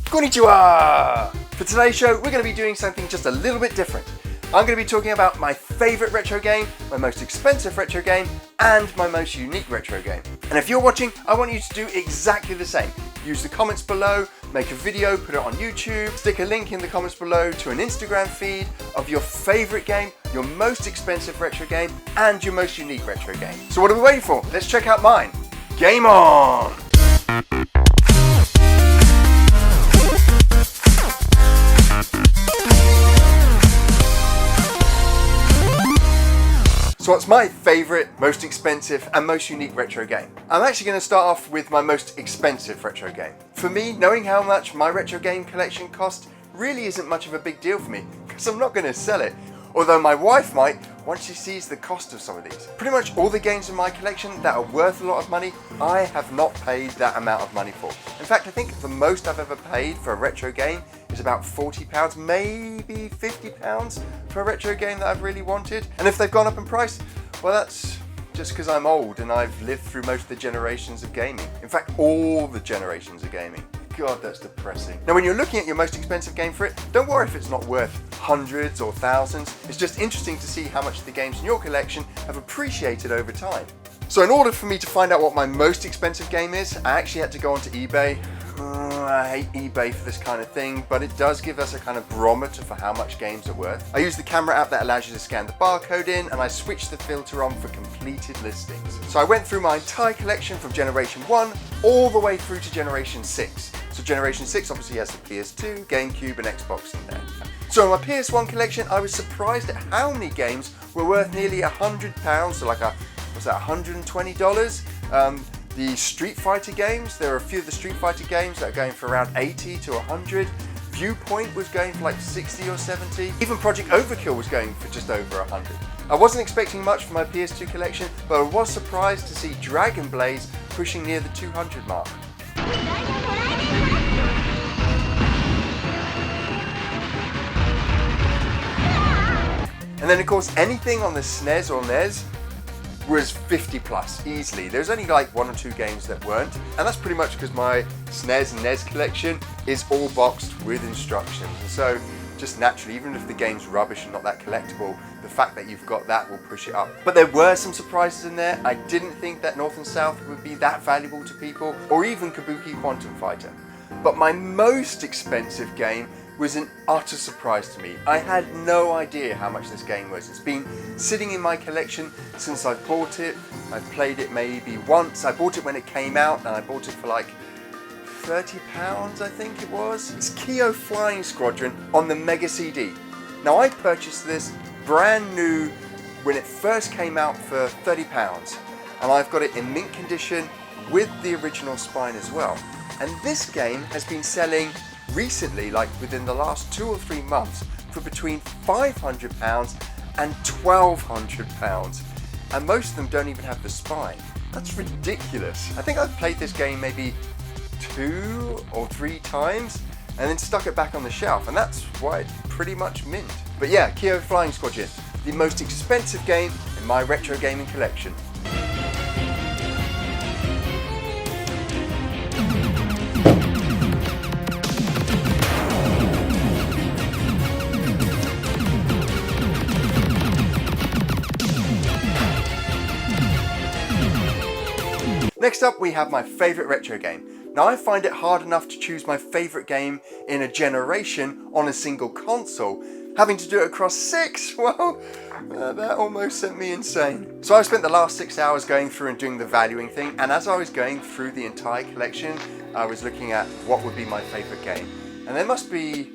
Konnichiwa! For today's show, we're going to be doing something just a little bit different. I'm going to be talking about my favourite retro game, my most expensive retro game, and my most unique retro game. And if you're watching, I want you to do exactly the same. Use the comments below, make a video, put it on YouTube, stick a link in the comments below to an Instagram feed of your favourite game, your most expensive retro game, and your most unique retro game. So what are we waiting for? Let's check out mine. Game on! So what's my favourite, most expensive and most unique retro game? I'm actually going to start off with my most expensive retro game. For me, knowing how much my retro game collection cost really isn't much of a big deal for me, because I'm not going to sell it. Although my wife might, once she sees the cost of some of these. Pretty much all the games in my collection that are worth a lot of money, I have not paid that amount of money for. In fact, I think the most I've ever paid for a retro game is about £40, maybe £50 for a retro game that I've really wanted. And if they've gone up in price, well, that's just because I'm old and I've lived through most of the generations of gaming. In fact, all the generations of gaming. God, that's depressing. Now, when you're looking at your most expensive game for it, don't worry if it's not worth hundreds or thousands. It's just interesting to see how much the games in your collection have appreciated over time. So in order for me to find out what my most expensive game is, I actually had to go onto eBay. I hate eBay for this kind of thing, but it does give us a kind of barometer for how much games are worth. I use the camera app that allows you to scan the barcode in, and I switched the filter on for completed listings. So I went through my entire collection from Generation 1 all the way through to Generation 6. So Generation 6 obviously has the PS2, GameCube and Xbox in there. So in my PS1 collection, I was surprised at how many games were worth nearly £100, so like what's that, $120? The Street Fighter games, there are a few of the Street Fighter games that are going for around 80 to 100. Viewpoint was going for like 60 or 70. Even Project Overkill was going for just over 100. I wasn't expecting much from my PS2 collection, but I was surprised to see Dragon Blaze pushing near the 200 mark. And then of course anything on the SNES or NES was 50 plus, easily. There's only like one or two games that weren't, and that's pretty much because my SNES and NES collection is all boxed with instructions. And so just naturally, even if the game's rubbish and not that collectible, the fact that you've got that will push it up. But there were some surprises in there. I didn't think that North and South would be that valuable to people, or even Kabuki Quantum Fighter. But my most expensive game was an utter surprise to me. I had no idea how much this game was. It's been sitting in my collection since I bought it. I've played it maybe once. I bought it when it came out, and I bought it for like £30, I think it was. It's Kyo Flying Squadron on the Mega CD. Now, I purchased this brand new when it first came out for £30, and I've got it in mint condition with the original spine as well. And this game has been selling recently, like within the last 2 or 3 months, for between £500 and £1,200. And most of them don't even have the spine. That's ridiculous. I think I've played this game maybe 2 or 3 times and then stuck it back on the shelf, and that's why it's pretty much mint. But yeah, Kyo Flying Squadron, the most expensive game in my retro gaming collection. Next up, we have my favourite retro game. Now, I find it hard enough to choose my favourite game in a generation on a single console. Having to do it across 6, well, that almost sent me insane. So I spent the last 6 hours going through and doing the valuing thing, and as I was going through the entire collection, I was looking at what would be my favourite game. And there must be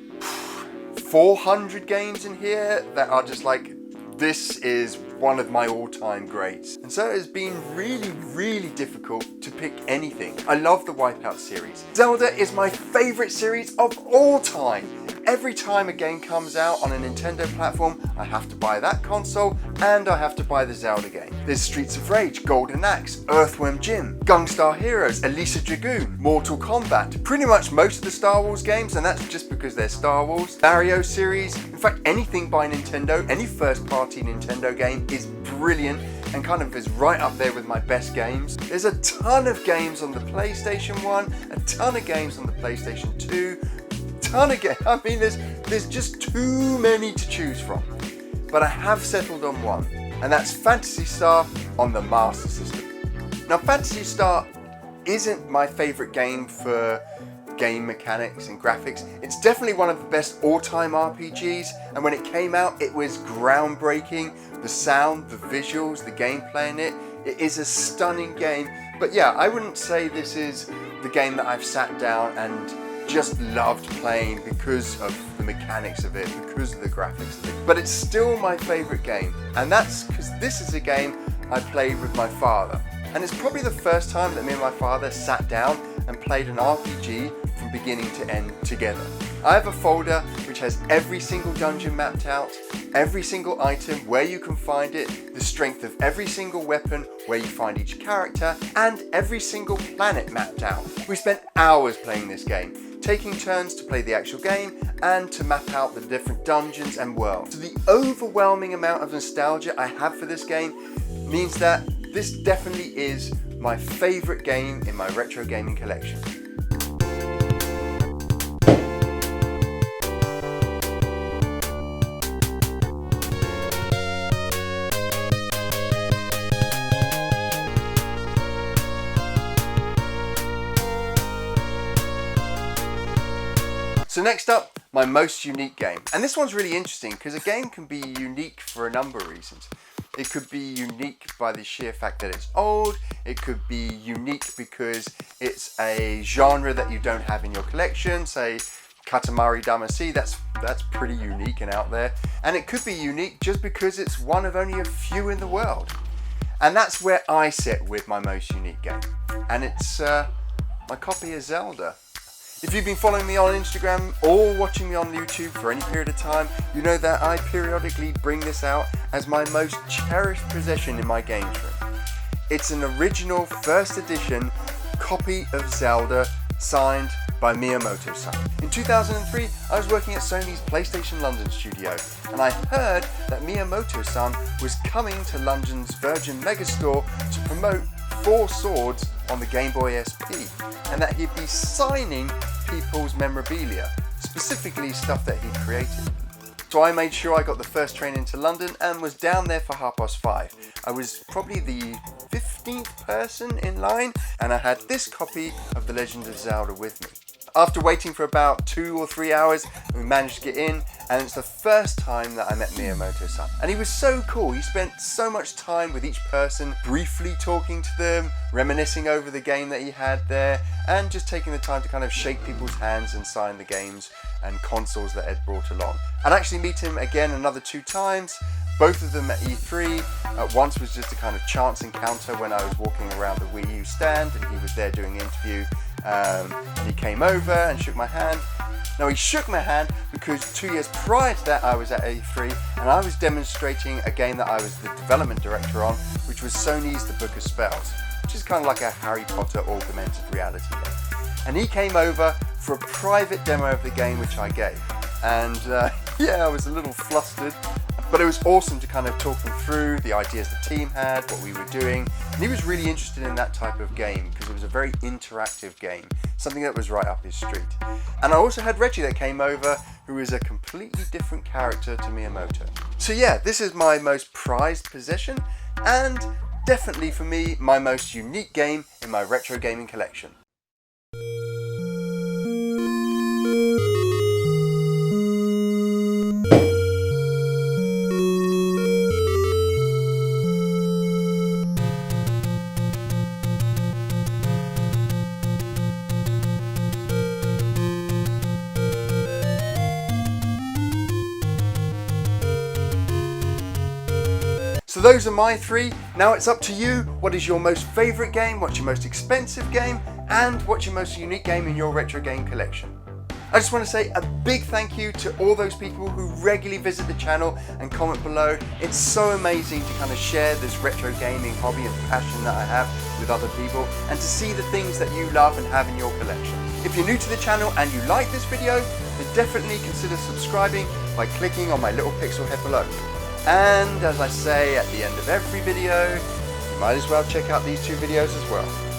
400 games in here that are just like, this is one of my all-time greats. And so it's been really difficult to pick anything. I love the Wipeout series. Zelda is my favourite series of all time. Every time a game comes out on a Nintendo platform, I have to buy that console and I have to buy the Zelda game. There's Streets of Rage, Golden Axe, Earthworm Jim, Gunstar Heroes, Elisa Dragoon, Mortal Kombat, pretty much most of the Star Wars games, and that's just because they're Star Wars, Mario series, in fact anything by Nintendo, any first party Nintendo game is brilliant and kind of is right up there with my best games. There's a ton of games on the PlayStation 1, a ton of games on the PlayStation 2, ton of games. I mean, there's just too many to choose from. But I have settled on one, and that's Phantasy Star on the Master System. Now, Phantasy Star isn't my favorite game for game mechanics and graphics. It's definitely one of the best all-time RPGs, and when it came out, it was groundbreaking. The sound, the visuals, the gameplay in it, it is a stunning game. But yeah, I wouldn't say this is the game that I've sat down and just loved playing because of the mechanics of it, because of the graphics of it. But it's still my favorite game, and that's because this is a game I played with my father. And it's probably the first time that me and my father sat down and played an RPG from beginning to end together. I have a folder which has every single dungeon mapped out, every single item, where you can find it, the strength of every single weapon, where you find each character, and every single planet mapped out. We spent hours playing this game, taking turns to play the actual game and to map out the different dungeons and worlds. So the overwhelming amount of nostalgia I have for this game means that this definitely is my favorite game in my retro gaming collection. So next up, my most unique game. And this one's really interesting because a game can be unique for a number of reasons. It could be unique by the sheer fact that it's old. It could be unique because it's a genre that you don't have in your collection. Say Katamari Damacy, that's pretty unique and out there. And it could be unique just because it's one of only a few in the world. And that's where I sit with my most unique game. And it's my copy of Zelda. If you've been following me on Instagram or watching me on YouTube for any period of time, you know that I periodically bring this out as my most cherished possession in my games room. It's an original first edition copy of Zelda signed by Miyamoto-san. In 2003, I was working at Sony's PlayStation London studio, and I heard that Miyamoto-san was coming to London's Virgin Megastore to promote 4 Swords on the Game Boy SP, and that he'd be signing people's memorabilia, specifically stuff that he'd created. So I made sure I got the first train into London and was down there for 5:30. I was probably the 15th person in line, and I had this copy of The Legend of Zelda with me. After waiting for about 2 or 3 hours, we managed to get in, and it's the first time that I met Miyamoto-san. And he was so cool. He spent so much time with each person, briefly talking to them, reminiscing over the game that he had there, and just taking the time to kind of shake people's hands and sign the games and consoles that Ed brought along. I'd actually meet him again another 2 times, both of them at E3. Once was just a kind of chance encounter when I was walking around the Wii U stand and he was there doing an interview. And he came over and shook my hand. Now, he shook my hand because 2 years prior to that I was at E3 and I was demonstrating a game that I was the development director on, which was Sony's The Book of Spells, which is kind of like a Harry Potter augmented reality game. And he came over for a private demo of the game, which I gave. And yeah, I was a little flustered, but it was awesome to kind of talk him through the ideas the team had, what we were doing. And he was really interested in that type of game because it was a very interactive game, something that was right up his street. And I also had Reggie that came over, who is a completely different character to Miyamoto. So yeah, this is my most prized possession, and definitely for me, my most unique game in my retro gaming collection. So those are my 3. Now it's up to you. What is your most favorite game? What's your most expensive game? And what's your most unique game in your retro game collection? I just want to say a big thank you to all those people who regularly visit the channel and comment below. It's so amazing to kind of share this retro gaming hobby and passion that I have with other people, and to see the things that you love and have in your collection. If you're new to the channel and you like this video, then definitely consider subscribing by clicking on my little pixel head below. And as I say at the end of every video, you might as well check out these 2 videos as well.